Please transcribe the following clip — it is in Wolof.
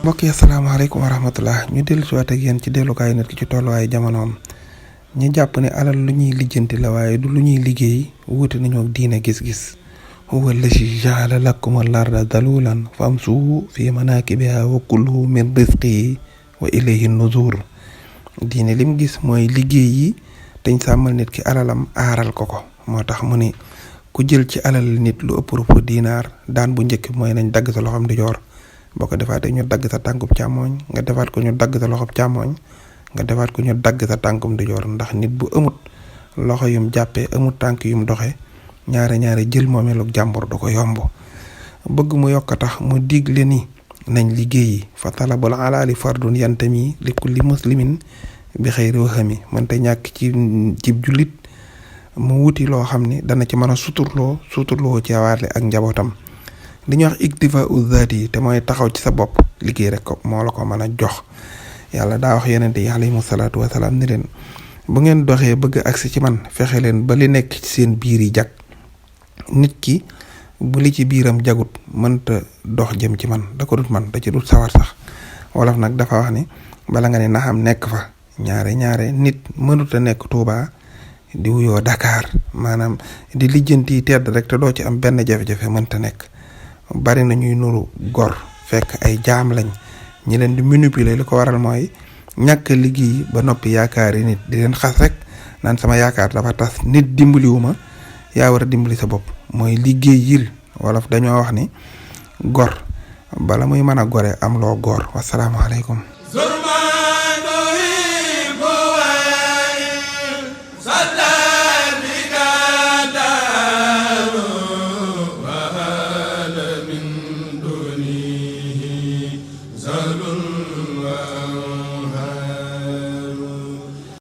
mbokk yi asalaamaaleykum wa rahmatullah ñu dellu si waat ak yéen ci dellukaay nit ki ci tolluwaayu jamonoom ñu jàpp ne alal lu ñuy lijjanti la waaye du lu ñuy liggéey wuute nañoo diine gis-gis huwa allazi ja'ala lakum al-arda dalulan famshu fi manakibiha wa kulu min rizqihi wa ilayhi nuzur diine lim gis mooy liggéey yi dañ sàmmal nit ki alalam aaral ko moo tax mu ni ku jël ci alal nit lu ëpp rupu dinaar daan bu njëkk mooy nañ dagg sa loxoom di joor boo ko defaatee ñu dagg sa tànkub càmmooñ nga defaat ko ñu dagg sa loxob càmmooñ nga defaat ko ñu dagg sa tànkum ndijoor ndax nit bu amut loxo yum jàppee amut tànk yum doxe ñaare jël moomeelug jàmbur du ko yomb bëgg mu yokk tax mu digle ni nañ liggéeyi fa talabul alaali fardun yantami li kulli muslimin bi xëyri waxami mënte ñàkk ci jullit mu wuti loo xam ne dana ci mën a suturloo ci waale ak njabootam li ñuy wax iktifaa zaat yi te mooy taxaw ci sa bopp liggéey rek ko moo la ko mën a jox yàlla daa wax yonent yi alayhimu salaatu wasalaam ni leen bu ngeen doxee bëgg agsi ci man fexe leen ba li nekk ci seen biir yi jag nit ki bu li ci biiram jagut mënta dox jëm ci man da ko dut man da ci dut sawar sax wolof nag dafa wax ni bala nga ne naxam nekk fa ñaare nit mënut a nekk Tuuba di wuyoo Dakar maanaam di lijjanti tedd rek te doo ci am benn jafe-jafe mënta nekk bari na ñuy nuru gor fekk ay jaam lañ ñi leen di manipuler li ko waral mooy ñàkk liggéey ba noppi yaakaari nit di leen xas rek naan sama yaakaar dafa tas nit dimbaliwuma yaa war a dimbali sa bopp mooy liggéey yil wolof dañoo wax ni gor bala muy mën a gore am loo góor wasalaamaaleykum